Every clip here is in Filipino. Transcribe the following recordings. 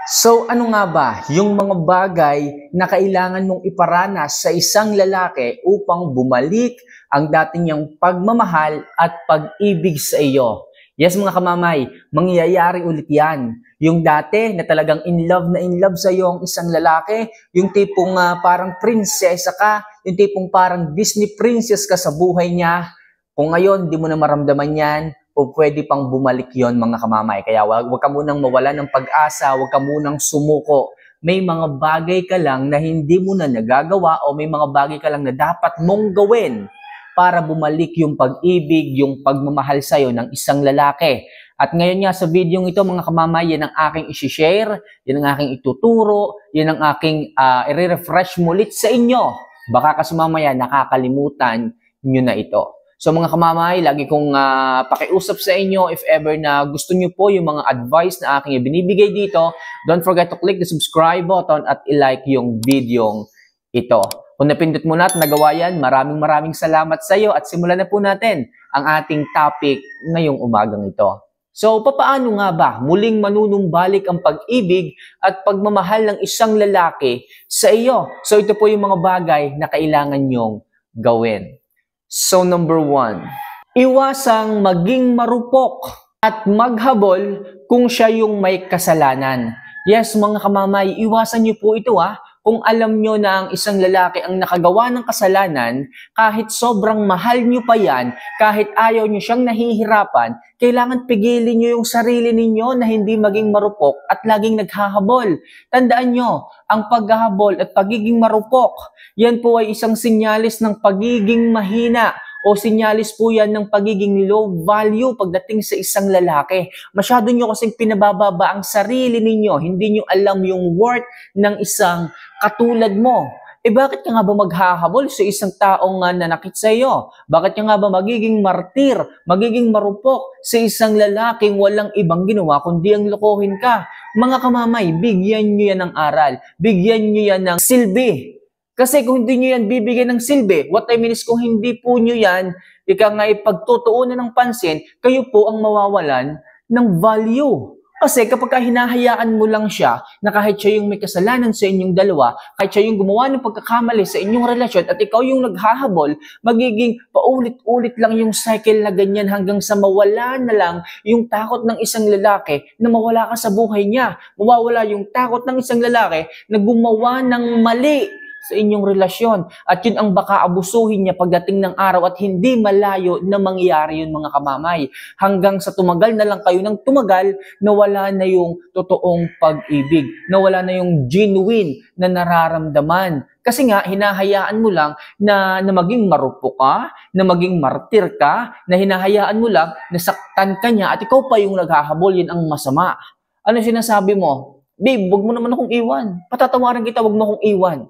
So ano nga ba yung mga bagay na kailangan mong iparanas sa isang lalaki upang bumalik ang dati niyang pagmamahal at pag-ibig sa iyo? Yes mga kamamay, mangyayari ulit yan. Yung dati na talagang in love sa iyo ang isang lalaki, yung tipong parang prinsesa ka, yung tipong parang Disney princess ka sa buhay niya, kung ngayon di mo na maramdaman yan, o pwede pang bumalik yon mga kamamay. Kaya wag ka munang mawala ng pag-asa, wag ka munang sumuko. May mga bagay ka lang na hindi mo na nagagawa o may mga bagay ka lang na dapat mong gawin para bumalik yung pag-ibig, yung pagmamahal sa'yo ng isang lalaki. At ngayon nga sa video ito mga kamamay, yan ang aking isi-share, yan ang aking ituturo, yan ang aking i-refresh mulit sa inyo. Baka kasi mamaya nakakalimutan nyo na ito. So mga kamamay, lagi kong pakiusap sa inyo if ever na gusto nyo po yung mga advice na aking ibinibigay dito, don't forget to click the subscribe button at i-like yung video ito. Kung napindot mo na at nagawa yan, maraming salamat sa iyo at simulan na po natin ang ating topic ngayong umagang ito. So papaano nga ba muling manunumbalik ang pag-ibig at pagmamahal ng isang lalaki sa iyo? So ito po yung mga bagay na kailangan nyong gawin. So number 1, iwasang maging marupok at maghabol kung siya yung may kasalanan. Yes mga kamamay, iwasan niyo po ito Kung alam nyo na ang isang lalaki ang nakagawa ng kasalanan, kahit sobrang mahal nyo pa yan, kahit ayaw nyo siyang nahihirapan, kailangan pigilin nyo yung sarili ninyo na hindi maging marupok at laging naghahabol. Tandaan nyo, ang paghahabol at pagiging marupok, yan po ay isang sinyalis ng pagiging mahina o sinyalis po yan ng pagiging low value pagdating sa isang lalaki. Masyado nyo kasing pinabababa ang sarili ninyo, hindi nyo alam yung worth ng isang katulad mo. Bakit ka nga ba maghahabol sa isang taong nanakit sa iyo? Bakit ka nga ba magiging martir, magiging marupok sa isang lalaking walang ibang ginawa kundi ang lokohin ka? Mga kamamay, bigyan nyo yan ng aral. Bigyan nyo yan ng silbi. Kasi kung hindi nyo yan bibigyan ng silbi, what I mean is kung hindi po nyo yan, ika nga ipagtutuunan ng pansin, kayo po ang mawawalan ng value. Kasi kapag hinahayaan mo lang siya na kahit siya yung may kasalanan sa inyong dalawa, kahit siya yung gumawa ng pagkakamali sa inyong relasyon at ikaw yung naghahabol, magiging paulit-ulit lang yung cycle na ganyan hanggang sa mawala na lang yung takot ng isang lalaki na mawala ka sa buhay niya. Mawawala yung takot ng isang lalaki na gumawa ng mali sa inyong relasyon. At yun ang baka abusuhin niya pagdating ng araw at hindi malayo na mangyari yun mga kamamay. Hanggang sa tumagal na lang kayo ng tumagal, nawala na yung totoong pag-ibig. Nawala na yung genuine na nararamdaman. Kasi nga, hinahayaan mo lang na maging marupok ka, na maging martir ka, na hinahayaan mo lang na saktan ka niya at ikaw pa yung naghahabol, yun ang masama. Ano sinasabi mo? Babe, wag mo naman akong iwan. Patatawarin kita, wag mo akong iwan.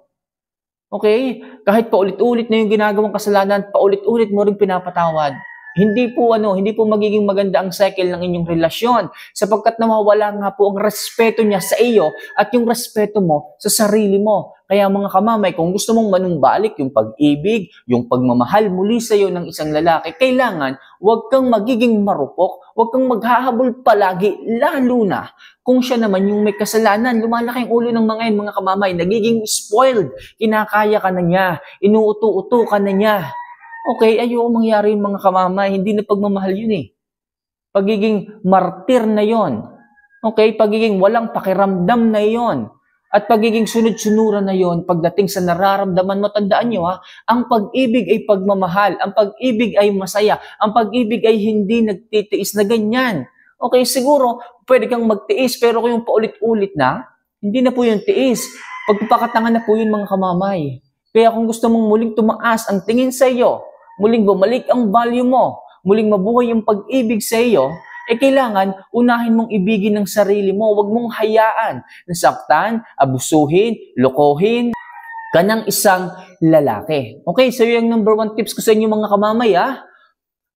Okay? Kahit paulit-ulit na yung ginagawang kasalanan, paulit-ulit mo rin pinapatawad. Hindi po magiging maganda ang cycle ng inyong relasyon sapagkat nawawala nga po ang respeto niya sa iyo at yung respeto mo sa sarili mo. Kaya mga kamamay, kung gusto mong manumbalik yung pag-ibig, yung pagmamahal muli sa iyo ng isang lalaki, kailangan huwag kang magiging marupok, huwag kang maghahabol palagi, lalo na kung siya naman yung may kasalanan. Lumalaki ang ulo ng mga kamamay, nagiging spoiled, kinakaya ka na niya, inuuto-uto ka na niya. Okay, ayoko mangyari yung mga kamamay. Hindi na pagmamahal yun Pagiging martir na yon. Okay, pagiging walang pakiramdam na yon. At pagiging sunod-sunuran na yon pagdating sa nararamdaman mo. Tandaan nyo ang pag-ibig ay pagmamahal. Ang pag-ibig ay masaya. Ang pag-ibig ay hindi nagtitiis na ganyan. Okay, siguro pwede kang magtiis pero kung yung paulit-ulit na, hindi na po yung tiis. Pagpapakatangan na po yun mga kamamay. Kaya kung gusto mong muling tumaas ang tingin sa iyo, muling bumalik ang value mo, muling mabuhay yung pag-ibig sa iyo, kailangan unahin mong ibigin ng sarili mo. Huwag mong hayaan na saktan, abusuhin, lokohin ka ng isang lalaki. Okay, so yung number 1 tips ko sa inyo mga kamamay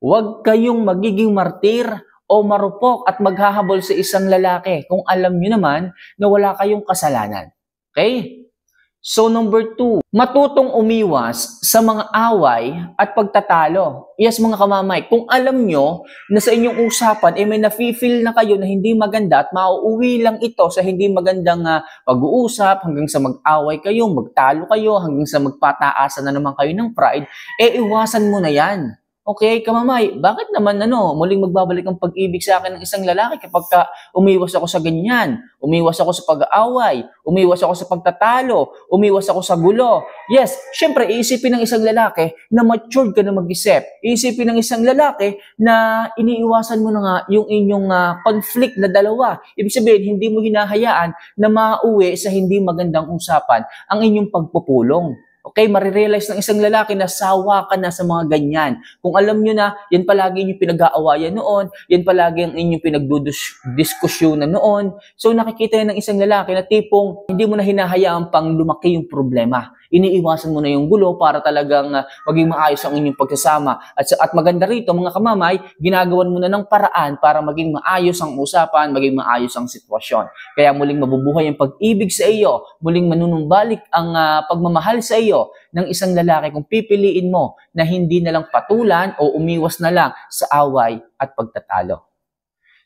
huwag kayong magiging martir o marupok at maghahabol sa isang lalaki kung alam nyo naman na wala kayong kasalanan. Okay? So number 2, matutong umiwas sa mga away at pagtatalo. Yes mga kamamay, kung alam nyo na sa inyong usapan may nafe-feel na kayo na hindi maganda at mauuwi lang ito sa hindi magandang pag-uusap hanggang sa mag-away kayo, magtalo kayo, hanggang sa magpataasan na naman kayo ng pride, iwasan mo na yan. Okay, kamamay, bakit naman muling magbabalik ang pag-ibig sa akin ng isang lalaki kapag umiwas ako sa ganyan, umiwas ako sa pag-aaway, umiwas ako sa pagtatalo, umiwas ako sa gulo. Yes, syempre, iisipin ng isang lalaki na matured ka na mag-isip. Iisipin ng isang lalaki na iniiwasan mo na nga yung inyong conflict na dalawa. Ibig sabihin, hindi mo hinahayaan na mauwi sa hindi magandang usapan ang inyong pagpupulong. Okay, marirealize ng isang lalaki na sawa ka na sa mga ganyan. Kung alam nyo na, yan palagi inyong pinag-aawayan noon, yan palagi ang inyong pinagdudiskusyonan noon. So nakikita yan ng isang lalaki na tipong hindi mo na hinahayaan pang lumaki yung problema. Iniiwasan mo na yung gulo para talagang maging maayos ang inyong pagsasama. At maganda rito, mga kamamay, ginagawan mo na ng paraan para maging maayos ang usapan, maging maayos ang sitwasyon. Kaya muling mabubuhay ang pag-ibig sa iyo, muling manunumbalik ang pagmamahal sa iyo ng isang lalaki kung pipiliin mo na hindi na lang patulan o umiwas na lang sa away at pagtatalo.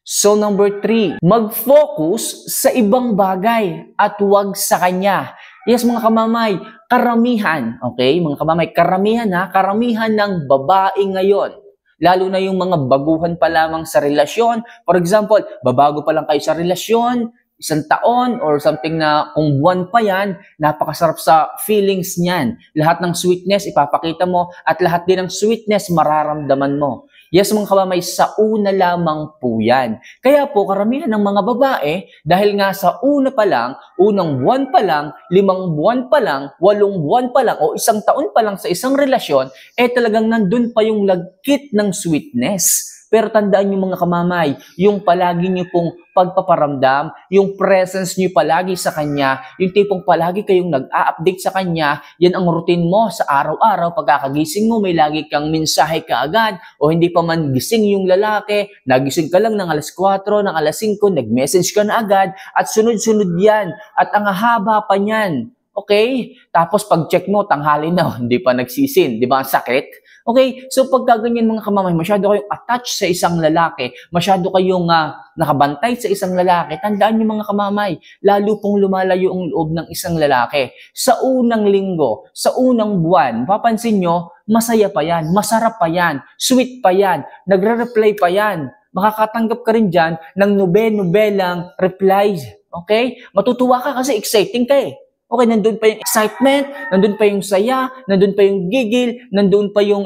So number 3, mag-focus sa ibang bagay at huwag sa kanya. Yes, mga kamamay, karamihan, okay? Mga kamamay, karamihan ng babae ngayon, lalo na yung mga baguhan pa lamang sa relasyon. For example, babago pa lang kayo sa relasyon, 1 taon or something na kung buwan pa yan, napakasarap sa feelings niyan. Lahat ng sweetness ipapakita mo at lahat din ng sweetness mararamdaman mo. Yes, mga kamamay, sa una lamang po yan. Kaya po, karamihan ng mga babae, dahil nga sa una pa lang, unang buwan pa lang, 5 buwan pa lang, 8 buwan pa lang, o 1 taon pa lang sa isang relasyon, talagang nandun pa yung lagkit ng sweetness. Pero tandaan niyo mga kamamay, yung palagi niyo pong pagpaparamdam, yung presence niyo palagi sa kanya, yung tipong palagi kayong nag-a-update sa kanya, yan ang routine mo sa araw-araw. Pagkakagising mo, may lagi kang mensahe kaagad, o hindi pa man gising yung lalaki, nagising ka lang ng alas 4, ng alas 5, nag-message ka na agad, at sunod-sunod yan, at ang haba pa niyan. Okay? Tapos pag-check mo, tanghali na, hindi pa nagsisin. Di ba? Ang sakit. Okay? So pagka ganyan mga kamamay, masyado kayong attached sa isang lalaki, masyado kayong nakabantay sa isang lalaki, tandaan niyo mga kamamay, lalo pong lumalayo ang loob ng isang lalaki. Sa unang linggo, sa unang buwan, papansin nyo, masaya pa yan, masarap pa yan, sweet pa yan, nagre-reply pa yan. Makakatanggap ka rin dyan ng nobelang replies. Okay? Matutuwa ka kasi exciting ka eh. Okay, nandun pa yung excitement, nandun pa yung saya, nandun pa yung gigil, nandun pa yung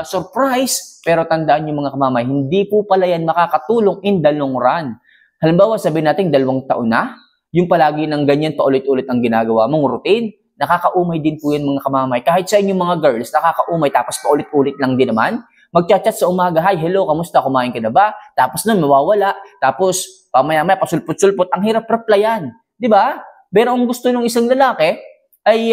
surprise. Pero tandaan niyo mga kamamay, hindi po pala yan makakatulong in the long run. Halimbawa, sabihin natin 2 taon na, yung palagi ng ganyan paulit-ulit ang ginagawa mong routine, nakakaumay din po yan mga kamamay. Kahit sa inyong mga girls, nakakaumay tapos paulit-ulit lang din naman. Magchat-chat sa umaga, hi, hello, kamusta, kumain ka na ba? Tapos nun, mawawala. Tapos, pamaya-maya, pasulpot-sulpot, ang hirap replyan. Di ba? Pero ang gusto ng isang lalaki ay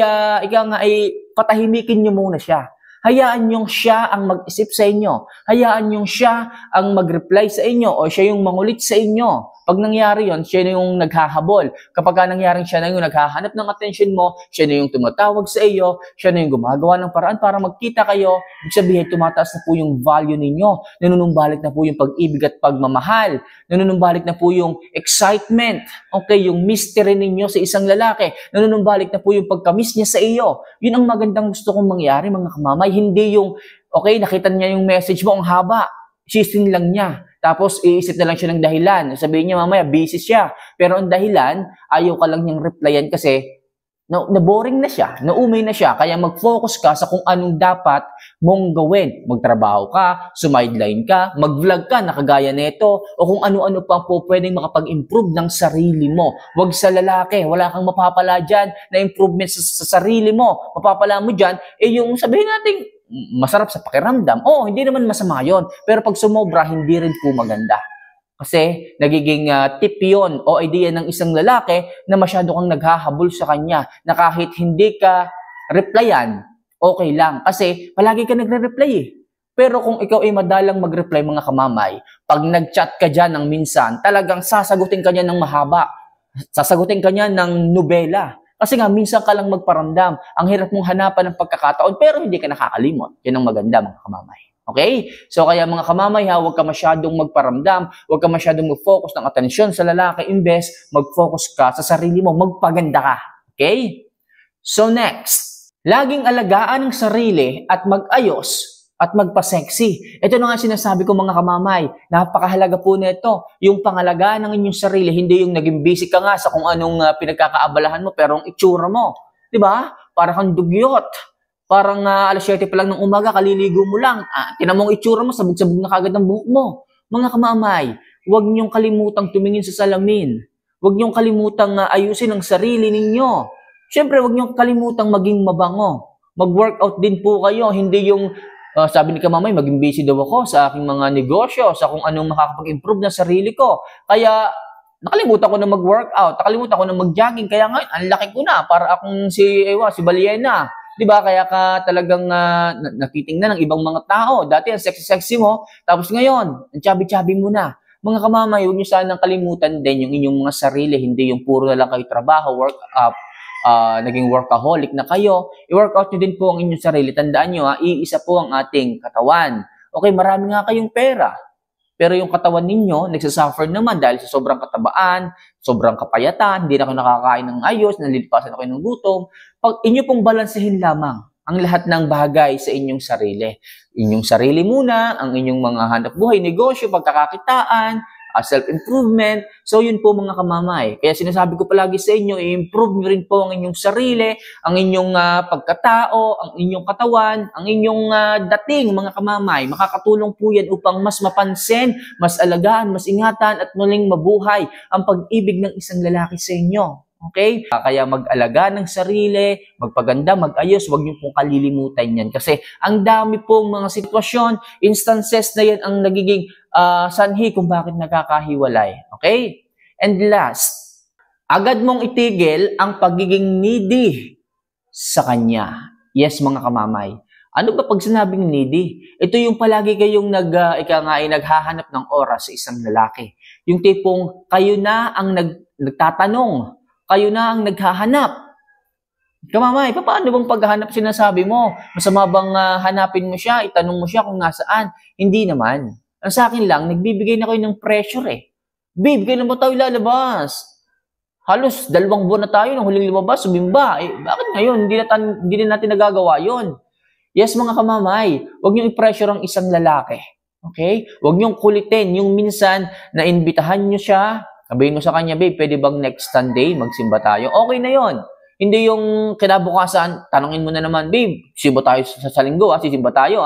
patahimikin niyo muna siya. Hayaan niyong siya ang mag-isip sa inyo. Hayaan niyong siya ang mag-reply sa inyo o siya yung mangulit sa inyo. Pag nangyari yon, siya na yung naghahabol. Kapag nangyaring siya na yung naghahanap ng attention mo, siya na yung tumatawag sa iyo, siya na yung gumagawa ng paraan para magkita kayo, ibig sabihin, tumataas na po yung value ninyo. Nanunumbalik na po yung pag-ibig at pagmamahal. Nanunumbalik na po yung excitement. Okay, yung mystery ninyo sa isang lalaki. Nanunumbalik na po yung pagkamis niya sa iyo. Yun ang magandang gusto kong mangyari mga kamamay. Hindi yung, okay, nakita niya yung message mo, ang haba. Sisin lang niya. Tapos, iisip na lang siya ng dahilan. Sabihin niya mamaya, busy siya. Pero ang dahilan, ayaw ka lang niyang replyan kasi na-boring na siya, naumay na siya. Kaya mag-focus ka sa kung anong dapat mong gawin. Magtrabaho ka, sumideline ka, mag-vlog ka, nakagaya nito, o kung ano-ano pa po pwedeng makapag-improve ng sarili mo. Huwag sa lalaki. Wala kang mapapala dyan na improvement sa sarili mo. Mapapala mo dyan, yung sabihin natin, masarap sa pakiramdam. Oo, hindi naman masama yun. Pero pag sumobra, hindi rin po maganda. Kasi nagiging tip yun o idea ng isang lalaki na masyado kang naghahabol sa kanya na kahit hindi ka replyan, okay lang. Kasi palagi ka nagre-reply eh. Pero kung ikaw ay madalang mag-reply mga kamamay, pag nag-chat ka dyan ng minsan, talagang sasagutin ka niya ng mahaba. Sasagutin ka niya ng nobela. Kasi nga, minsan ka lang magparamdam. Ang hirap mong hanapan ng pagkakataon, pero hindi ka nakakalimot. Yan ang maganda, mga kamamay. Okay? So, kaya mga kamamay, huwag ka masyadong magparamdam, huwag ka masyadong mag-focus ng atensyon sa lalaki, imbes mag-focus ka sa sarili mo, magpaganda ka. Okay? So, next, laging alagaan ang sarili at mag-ayos at magpa-sexy. Ito na nga sinasabi ko mga kamamay, napakahalaga po nito. Yung pangalagaan ng inyong sarili, hindi yung naging busy ka nga sa kung anong pinagkakaabalahan mo, pero ang itsura mo. Diba? Para kang dugyot. Parang alas 7 pa lang ng umaga, kaliligo mo lang. Tinan mo ang itsura mo, sabog-sabog na kagad ang buhok mo. Mga kamamay, huwag niyong kalimutang tumingin sa salamin. Huwag niyong kalimutang ayusin ang sarili ninyo. Siyempre, huwag niyong kalimutang maging mabango. Mag-workout din po kayo, hindi yung sabi ni kamamay, maging busy daw ako sa aking mga negosyo, sa kung anong makakapag-improve na sarili ko. Kaya, nakalimutan ko na mag-workout, nakalimutan ko na mag-jogging, kaya ngayon, ang laki ko na, para akong si Baliena. Diba? Kaya ka talagang nakitingnan ng ibang mga tao. Dati, ang sexy-sexy mo, tapos ngayon, ang chubby-chubby mo na. Mga kamamay, huwag niyo sanang kalimutan din yung inyong mga sarili, hindi yung puro na lang kayo trabaho, naging workaholic na kayo. I-workout nyo din po ang inyong sarili. Tandaan nyo, iisa po ang ating katawan. Okay, marami nga kayong pera. Pero yung katawan ninyo, nagsasuffer naman dahil sa sobrang katabaan, sobrang kapayatan, hindi na kayo nakakain ng ayos, nalilipasan na kayo ng gutom. Pag inyo pong balansehin lamang ang lahat ng bagay sa inyong sarili. Inyong sarili muna, ang inyong mga hanap buhay, negosyo, pagkakakitaan, self-improvement. So, yun po mga kamamay. Kaya sinasabi ko palagi sa inyo, i-improve nyo rin po ang inyong sarili, ang inyong pagkatao, ang inyong katawan, ang inyong dating mga kamamay. Makakatulong po yan upang mas mapansin, mas alagaan, mas ingatan, at muling mabuhay ang pag-ibig ng isang lalaki sa inyo. Okay? Kaya mag-alaga ng sarili, magpaganda, mag-ayos, huwag niyo pong kalilimutan yan. Kasi ang dami pong mga sitwasyon, instances na yan ang nagiging sanhi kung bakit nagkakahiwalay. Okay? And last, agad mong itigil ang pagiging needy sa kanya. Yes, mga kamamay. Ano ba pag sinabing needy? Ito yung palagi kayong naghahanap ng oras sa isang lalaki. Yung tipong kayo na ang nagtatanong, kayo na ang naghahanap. Kamamay, paano bang paghahanap sinasabi mo? Masama bang hanapin mo siya, itanong mo siya kung nasaan? Hindi naman. Ang sa akin lang, nagbibigay na kayo ng pressure eh. Babe, kailan ba tayo lalabas? Halos 2 buwan na tayo nang huling lumabas, sumimba. Bakit ngayon? Hindi na natin nagagawa yon. Yes, mga kamamay, huwag niyong i-pressure ang isang lalaki. Okay? Huwag niyong kulitin. Yung minsan, naimbitahan niyo siya, sabihin mo sa kanya, babe, pwede bang next Sunday magsimba tayo? Okay na yon. Hindi yung kinabukasan, tanongin mo na naman, babe, simba tayo sa linggo, sisimba tayo,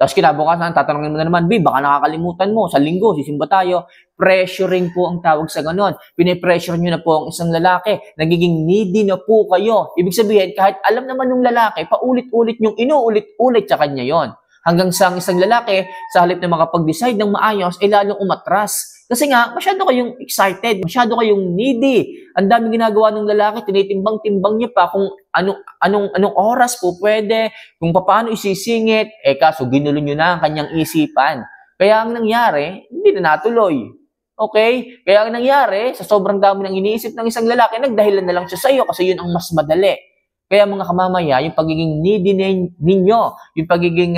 Tapos kinabukasan, tatanungin mo na naman, babe, baka nakakalimutan mo, sa linggo, sisimba tayo. Pressuring po ang tawag sa ganon. Pinipressure nyo na po ang isang lalaki. Nagiging needy na po kayo. Ibig sabihin, kahit alam naman ng lalaki, paulit-ulit yung inuulit-ulit sa kanya yon. Hanggang sa isang lalaki, sa halip na makapag-decide ng maayos, ay lalong umatras. Kasi nga, masyado kayong excited, masyado kayong needy. Ang daming ginagawa ng lalaki, tinitimbang-timbang niya pa kung anong oras po pwede, kung paano isisingit, kaso ginulo nyo na ang kanyang isipan. Kaya ang nangyari, hindi na natuloy. Okay? Kaya ang nangyari, sa sobrang dami ng iniisip ng isang lalaki, nagdahilan na lang siya sa iyo kasi yun ang mas madali. Kaya mga kamamaya, yung pagiging needy ninyo, yung pagiging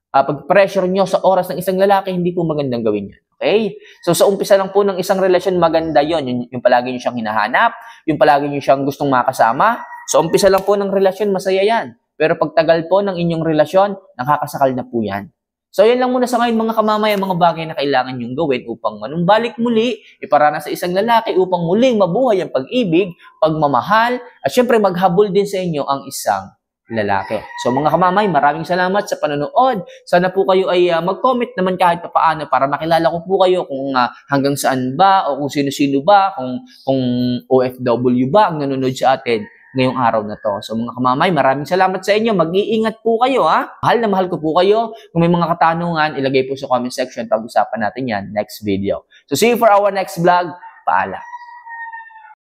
pag-pressure nyo sa oras ng isang lalaki, hindi po magandang gawin yan. Okay? So sa umpisa lang po ng isang relasyon, maganda yon. Yung palagi nyo siyang hinahanap, yung palagi nyo siyang gustong makasama. Sa umpisa lang po ng relasyon, masaya yan. Pero pagtagal po ng inyong relasyon, nakakasakal na po yan. So yan lang muna sa ngayon mga kamamaya, mga bagay na kailangan nyong gawin upang manumbalik muli, iparana sa isang lalaki upang muling mabuhay ang pag-ibig, pagmamahal, at syempre maghabol din sa inyo ang isang lalaki. So mga kamamay, maraming salamat sa panonood. Sana po kayo ay mag-comment naman kahit papaano para makilala ko po kayo kung hanggang saan ba o kung sino-sino ba, kung OFW ba ang nanonood sa atin ngayong araw na to. So mga kamamay, maraming salamat sa inyo. Mag-iingat po kayo Mahal na mahal ko po kayo. Kung may mga katanungan, ilagay po sa comment section. Pag-usapan natin yan next video. So see you for our next vlog. Paalam.